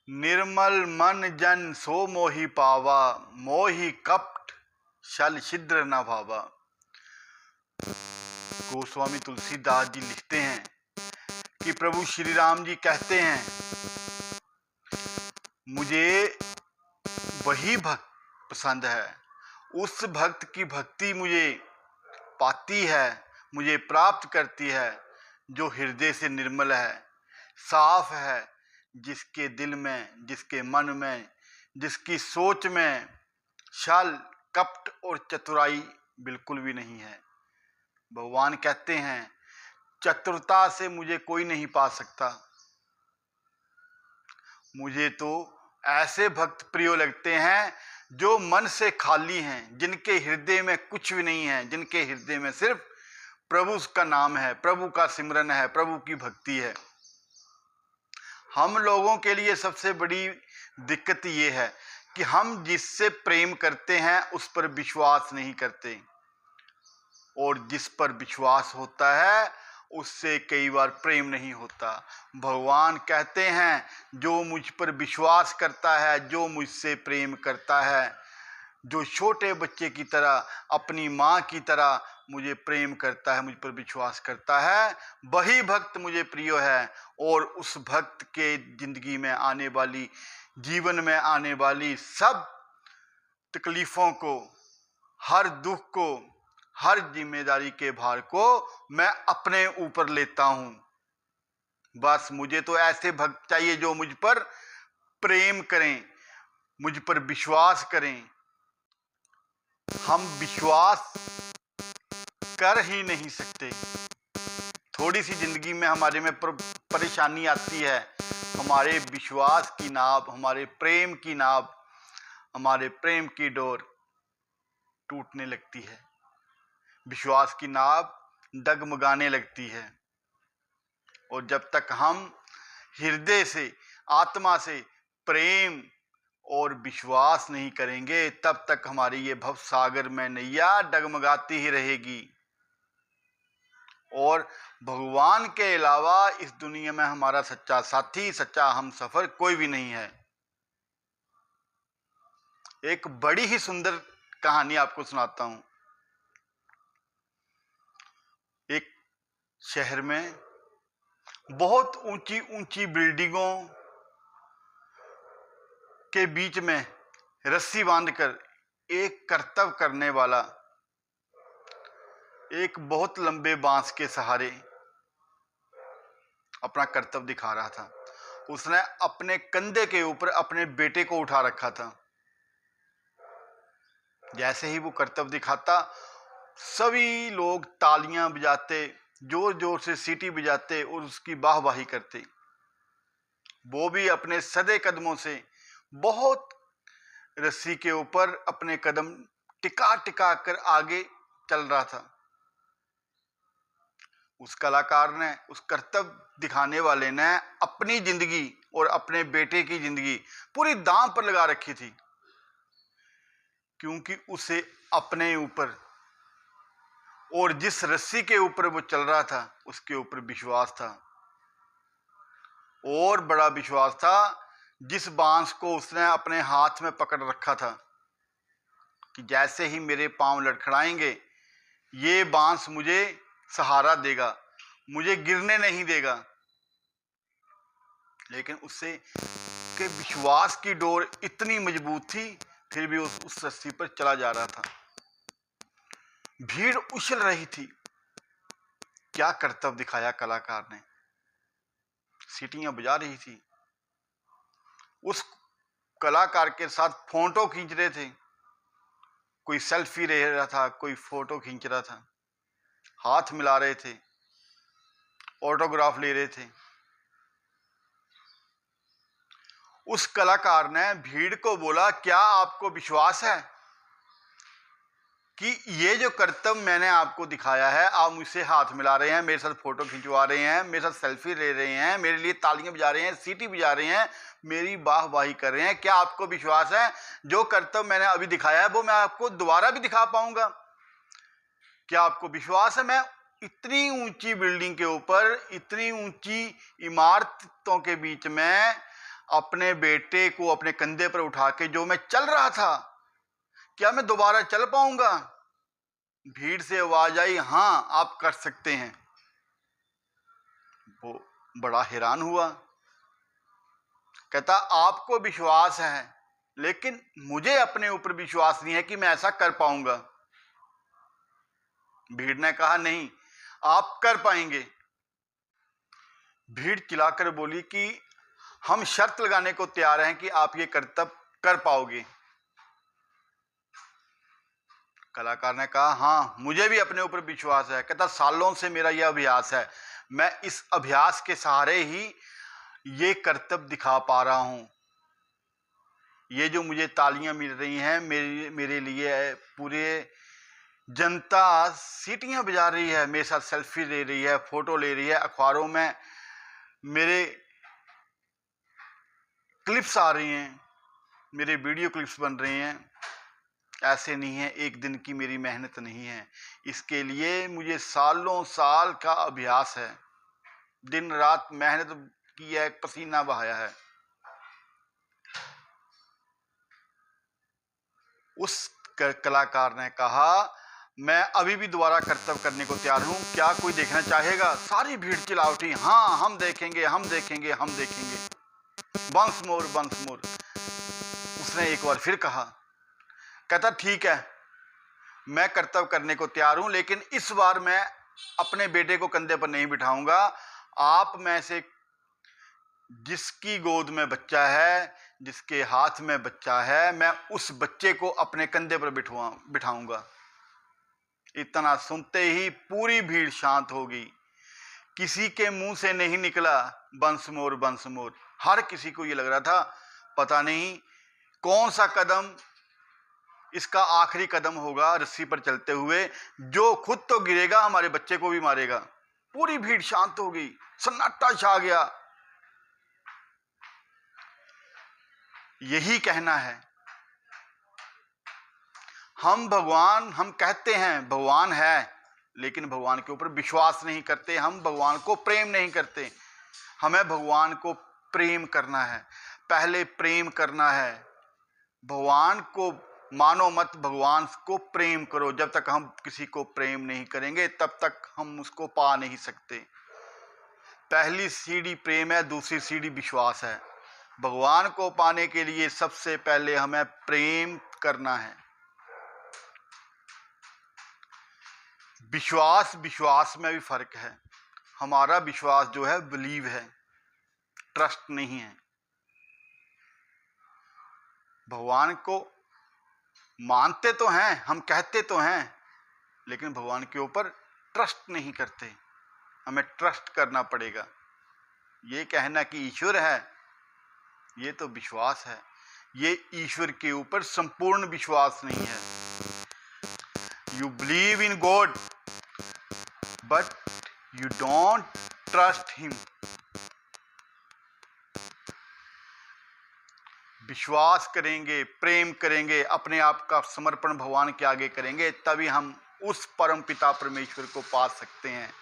निर्मल मन जन सो मोहि पावा, मोहि कपट छल छिद्र न भावा। गोस्वामी तुलसीदास जी लिखते हैं कि प्रभु श्री राम जी कहते हैं, मुझे वही भक्त पसंद है, उस भक्त की भक्ति मुझे पाती है, मुझे प्राप्त करती है, जो हृदय से निर्मल है, साफ है, जिसके दिल में, जिसके मन में, जिसकी सोच में छल कपट और चतुराई बिल्कुल भी नहीं है। भगवान कहते हैं, चतुरता से मुझे कोई नहीं पा सकता। मुझे तो ऐसे भक्त प्रिय लगते हैं जो मन से खाली हैं, जिनके हृदय में कुछ भी नहीं है, जिनके हृदय में सिर्फ प्रभु का नाम है, प्रभु का सिमरन है, प्रभु की भक्ति है। हम लोगों के लिए सबसे बड़ी दिक्कत ये है कि हम जिससे प्रेम करते हैं उस पर विश्वास नहीं करते, और जिस पर विश्वास होता है उससे कई बार प्रेम नहीं होता। भगवान कहते हैं, जो मुझ पर विश्वास करता है, जो मुझसे प्रेम करता है, जो छोटे बच्चे की तरह, अपनी माँ की तरह मुझे प्रेम करता है, मुझ पर विश्वास करता है, वही भक्त मुझे प्रिय है। और उस भक्त के जिंदगी में आने वाली, जीवन में आने वाली सब तकलीफों को, हर दुख को, हर जिम्मेदारी के भार को मैं अपने ऊपर लेता हूं। बस मुझे तो ऐसे भक्त चाहिए जो मुझ पर प्रेम करें, मुझ पर विश्वास करें। हम विश्वास कर ही नहीं सकते। थोड़ी सी जिंदगी में हमारे में परेशानी आती है, हमारे विश्वास की नाव, हमारे प्रेम की नाव, हमारे प्रेम की डोर टूटने लगती है, विश्वास की नाव डगमगाने लगती है। और जब तक हम हृदय से, आत्मा से प्रेम और विश्वास नहीं करेंगे, तब तक हमारी ये भव सागर में नैया डगमगाती ही रहेगी। और भगवान के अलावा इस दुनिया में हमारा सच्चा साथी, सच्चा हमसफर कोई भी नहीं है। एक बड़ी ही सुंदर कहानी आपको सुनाता हूं। एक शहर में बहुत ऊंची ऊंची बिल्डिंगों के बीच में रस्सी बांधकर एक कर्तव्य करने वाला एक बहुत लंबे बांस के सहारे अपना कर्तव्य दिखा रहा था। उसने अपने कंधे के ऊपर अपने बेटे को उठा रखा था। जैसे ही वो कर्तव्य दिखाता, सभी लोग तालियां बजाते, जोर जोर से सीटी बजाते और उसकी वाहवाही करते। वो भी अपने सदे कदमों से बहुत रस्सी के ऊपर अपने कदम टिका टिका कर आगे चल रहा था। उस कलाकार ने, उस कर्तव्य दिखाने वाले ने अपनी जिंदगी और अपने बेटे की जिंदगी पूरी दांव पर लगा रखी थी, क्योंकि उसे अपने ऊपर और जिस रस्सी के ऊपर वो चल रहा था उसके ऊपर विश्वास था। और बड़ा विश्वास था जिस बांस को उसने अपने हाथ में पकड़ रखा था कि जैसे ही मेरे पांव लड़खड़ाएंगे, ये बांस मुझे सहारा देगा, मुझे गिरने नहीं देगा। लेकिन उससे के विश्वास की डोर इतनी मजबूत थी, फिर भी उस रस्सी पर चला जा रहा था। भीड़ उछल रही थी। क्या कर्तव्य दिखाया कलाकार ने, सीटियां बजा रही थी। उस कलाकार के साथ फोटो खींच रहे थे, कोई सेल्फी ले रहा था, कोई फोटो खींच रहा था, हाथ मिला रहे थे, ऑटोग्राफ ले रहे थे। उस कलाकार ने भीड़ को बोला, क्या आपको विश्वास है कि ये जो कर्तव्य मैंने आपको दिखाया है, आप मुझसे हाथ मिला रहे हैं, मेरे साथ फोटो खिंचवा रहे हैं, मेरे साथ सेल्फी ले रहे हैं, मेरे लिए तालियां बजा रहे हैं, सीटी बजा रहे हैं, मेरी वाहवाही कर रहे हैं, क्या आपको विश्वास है जो कर्तव्य मैंने अभी दिखाया है वो मैं आपको दोबारा भी दिखा पाऊंगा? क्या आपको विश्वास है मैं इतनी ऊंची बिल्डिंग के ऊपर, इतनी ऊंची इमारतों के बीच में अपने बेटे को अपने कंधे पर उठा के जो मैं चल रहा था, क्या मैं दोबारा चल पाऊंगा? भीड़ से आवाज आई, हाँ आप कर सकते हैं। वो बड़ा हैरान हुआ, कहता आपको विश्वास है लेकिन मुझे अपने ऊपर विश्वास नहीं है कि मैं ऐसा कर पाऊंगा। भीड़ ने कहा नहीं, आप कर पाएंगे। भीड़ चिल्लाकर बोली कि हम शर्त लगाने को तैयार हैं कि आप ये कर्तव्य कर पाओगे। कलाकार ने कहा हाँ मुझे भी अपने ऊपर विश्वास है। कहता सालों से मेरा यह अभ्यास है, मैं इस अभ्यास के सहारे ही ये कर्तव्य दिखा पा रहा हूं। ये जो मुझे तालियां मिल रही हैं, मेरे लिए पूरे जनता सीटियां बजा रही है, मेरे साथ सेल्फी ले रही है, फोटो ले रही है, अखबारों में मेरे क्लिप्स आ रही हैं, मेरे वीडियो क्लिप्स बन रहे हैं। ऐसे नहीं है, एक दिन की मेरी मेहनत नहीं है, इसके लिए मुझे सालों साल का अभ्यास है, दिन रात मेहनत की है, पसीना बहाया है। उस कलाकार ने कहा मैं अभी भी दोबारा कर्तव्य करने को तैयार हूं, क्या कोई देखना चाहेगा? सारी भीड़ चिल्ला उठी, हाँ हम देखेंगे, हम देखेंगे, हम देखेंगे। Once more, once more. उसने एक बार फिर कहा, कहता ठीक है मैं कर्तव्य करने को तैयार हूं, लेकिन इस बार मैं अपने बेटे को कंधे पर नहीं बिठाऊंगा। आप में से जिसकी गोद में बच्चा है, जिसके हाथ में बच्चा है, मैं उस बच्चे को अपने कंधे पर बिठाऊंगा। इतना सुनते ही पूरी भीड़ शांत हो गई। किसी के मुंह से नहीं निकला बंस मोर, बंस मोर। हर किसी को ये लग रहा था पता नहीं कौन सा कदम इसका आखिरी कदम होगा रस्सी पर चलते हुए, जो खुद तो गिरेगा हमारे बच्चे को भी मारेगा। पूरी भीड़ शांत हो गई, सन्नाटा छा गया। यही कहना है, हम कहते हैं भगवान है, लेकिन भगवान के ऊपर विश्वास नहीं करते, हम भगवान को प्रेम नहीं करते। हमें भगवान को प्रेम करना है, पहले प्रेम करना है। भगवान को मानो मत, भगवान को प्रेम करो। जब तक हम किसी को प्रेम नहीं करेंगे तब तक हम उसको पा नहीं सकते। पहली सीढ़ी प्रेम है, दूसरी सीढ़ी विश्वास है। भगवान को पाने के लिए सबसे पहले हमें प्रेम करना है। विश्वास में भी फर्क है। हमारा विश्वास जो है बिलीव है, ट्रस्ट नहीं है। भगवान को मानते तो हैं, हम कहते तो हैं, लेकिन भगवान के ऊपर ट्रस्ट नहीं करते। हमें ट्रस्ट करना पड़ेगा। ये कहना कि ईश्वर है, ये तो विश्वास है। ये ईश्वर के ऊपर संपूर्ण विश्वास नहीं है। You believe in God but you don't trust him. विश्वास करेंगे, प्रेम करेंगे, अपने आप का समर्पण भगवान के आगे करेंगे, तभी हम उस परम पिता परमेश्वर को पा सकते हैं।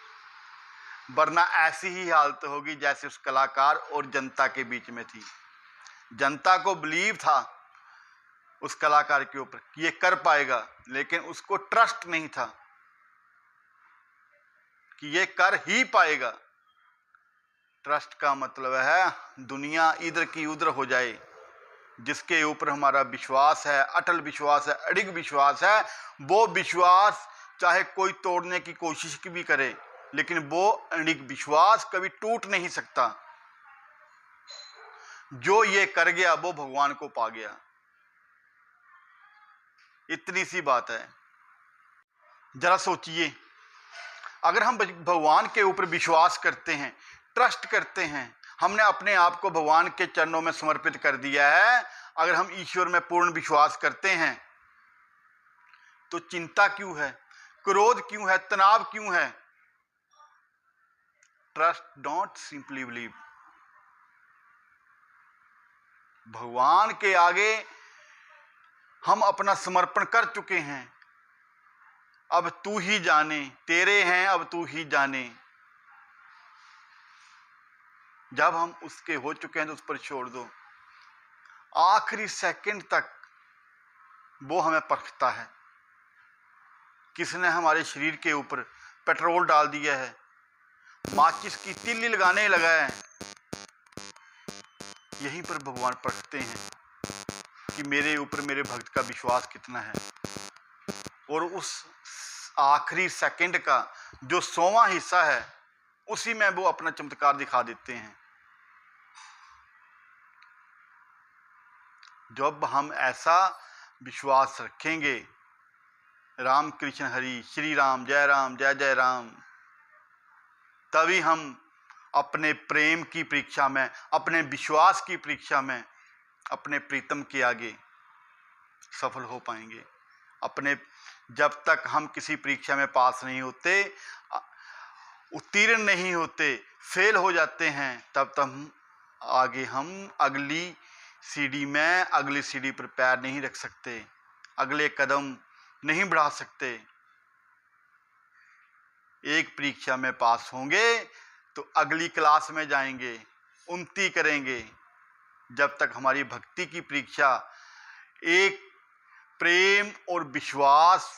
वरना ऐसी ही हालत होगी जैसे उस कलाकार और जनता के बीच में थी। जनता को बिलीव था उस कलाकार के ऊपर कि ये कर पाएगा, लेकिन उसको ट्रस्ट नहीं था कि ये कर ही पाएगा। ट्रस्ट का मतलब है दुनिया इधर की उधर हो जाए, जिसके ऊपर हमारा विश्वास है, अटल विश्वास है, अडिग विश्वास है, वो विश्वास चाहे कोई तोड़ने की कोशिश भी करे, लेकिन वो अडिग विश्वास कभी टूट नहीं सकता। जो ये कर गया वो भगवान को पा गया। इतनी सी बात है। जरा सोचिए, अगर हम भगवान के ऊपर विश्वास करते हैं, ट्रस्ट करते हैं, हमने अपने आप को भगवान के चरणों में समर्पित कर दिया है, अगर हम ईश्वर में पूर्ण विश्वास करते हैं, तो चिंता क्यों है, क्रोध क्यों है, तनाव क्यों है? Trust, don't simply believe. भगवान के आगे हम अपना समर्पण कर चुके हैं। अब तू ही जाने, तेरे हैं अब तू ही जाने। जब हम उसके हो चुके हैं तो उस पर छोड़ दो। आखिरी सेकंड तक वो हमें परखता है। किसने हमारे शरीर के ऊपर पेट्रोल डाल दिया है, माचिस की तिल्ली लगाने लगा है, यहीं पर भगवान परखते हैं कि मेरे ऊपर मेरे भक्त का विश्वास कितना है। और उस आखिरी सेकंड का जो 100वां हिस्सा है, उसी में वो अपना चमत्कार दिखा देते हैं। जब हम ऐसा विश्वास रखेंगे, राम कृष्ण हरि, श्री राम, जय जय राम, तभी हम अपने प्रेम की परीक्षा में, अपने विश्वास की परीक्षा में, अपने प्रीतम के आगे सफल हो पाएंगे। अपने जब तक हम किसी परीक्षा में पास नहीं होते, उत्तीर्ण नहीं होते, फेल हो जाते हैं, तब तक आगे हम अगली सीढ़ी पर पैर नहीं रख सकते, अगले कदम नहीं बढ़ा सकते। एक परीक्षा में पास होंगे तो अगली क्लास में जाएंगे, उन्नति करेंगे। जब तक हमारी भक्ति की परीक्षा एक प्रेम और विश्वास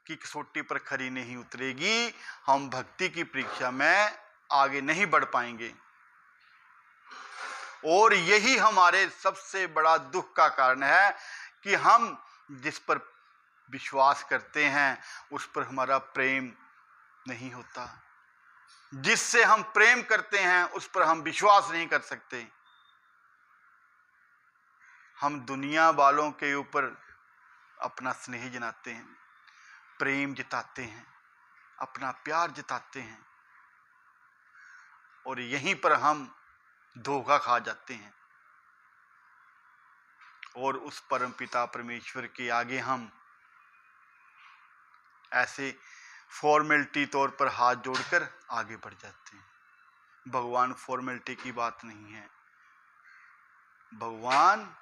की कसौटी पर खरी नहीं उतरेगी, हम भक्ति की परीक्षा में आगे नहीं बढ़ पाएंगे। और यही हमारे सबसे बड़ा दुख का कारण है कि हम जिस पर विश्वास करते हैं उस पर हमारा प्रेम नहीं होता। जिससे हम प्रेम करते हैं उस पर हम विश्वास नहीं कर सकते। हम दुनिया वालों के ऊपर अपना स्नेह जताते हैं, प्रेम जताते हैं, अपना प्यार जताते हैं, और यहीं पर हम धोखा खा जाते हैं। और उस परमपिता परमेश्वर के आगे हम ऐसे फॉर्मेलिटी तौर पर हाथ जोड़कर आगे बढ़ जाते हैं। भगवान फॉर्मेलिटी की बात नहीं है। भगवान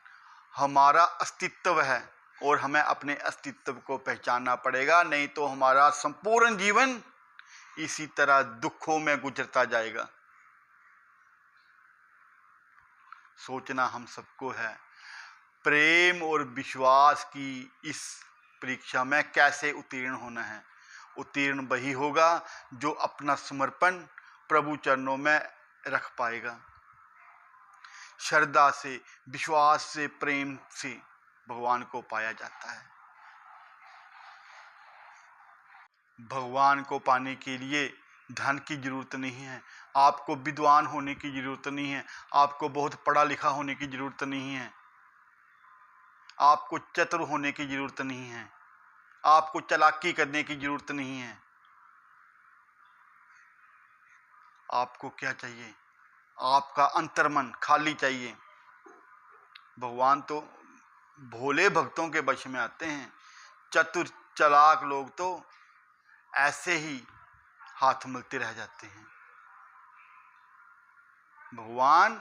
हमारा अस्तित्व है और हमें अपने अस्तित्व को पहचानना पड़ेगा, नहीं तो हमारा संपूर्ण जीवन इसी तरह दुखों में गुजरता जाएगा। सोचना हम सबको है प्रेम और विश्वास की इस परीक्षा में कैसे उत्तीर्ण होना है। उत्तीर्ण वही होगा जो अपना समर्पण प्रभु चरणों में रख पाएगा। श्रद्धा से, विश्वास से, प्रेम से भगवान को पाया जाता है। भगवान को पाने के लिए धन की जरूरत नहीं है, आपको विद्वान होने की जरूरत नहीं है, आपको बहुत पढ़ा लिखा होने की जरूरत नहीं है, आपको चतुर होने की जरूरत नहीं है, आपको चालाकी करने की जरूरत नहीं है। आपको क्या चाहिए? आपका अंतर्मन खाली चाहिए। भगवान तो भोले भक्तों के वश में आते हैं, चतुर चालाक लोग तो ऐसे ही हाथ मलते रह जाते हैं। भगवान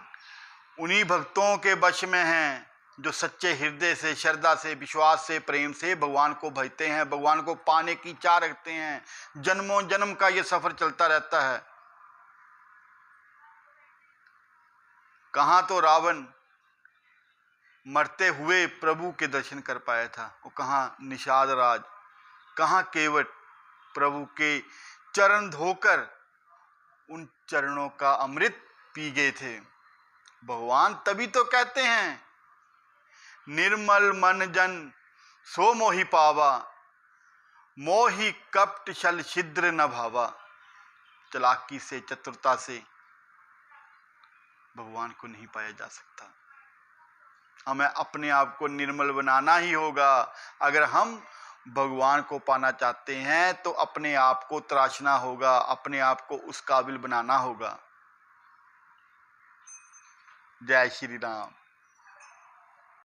उन्हीं भक्तों के वश में हैं जो सच्चे हृदय से, श्रद्धा से, विश्वास से, प्रेम से भगवान को भजते हैं, भगवान को पाने की चाह रखते हैं। जन्मों जन्म का ये सफर चलता रहता है। कहाँ तो रावण मरते हुए प्रभु के दर्शन कर पाया था, वो कहाँ निषाद राज, कहाँ केवट प्रभु के चरण धोकर उन चरणों का अमृत पी गए थे। भगवान तभी तो कहते हैं निर्मल मन जन सो मोहि पावा, मोहि कपट छल छिद्र न भावा। चालाकी से, चतुरता से भगवान को नहीं पाया जा सकता। हमें अपने आप को निर्मल बनाना ही होगा। अगर हम भगवान को पाना चाहते हैं तो अपने आप को तराशना होगा, अपने आप को उस काबिल बनाना होगा। जय श्री राम।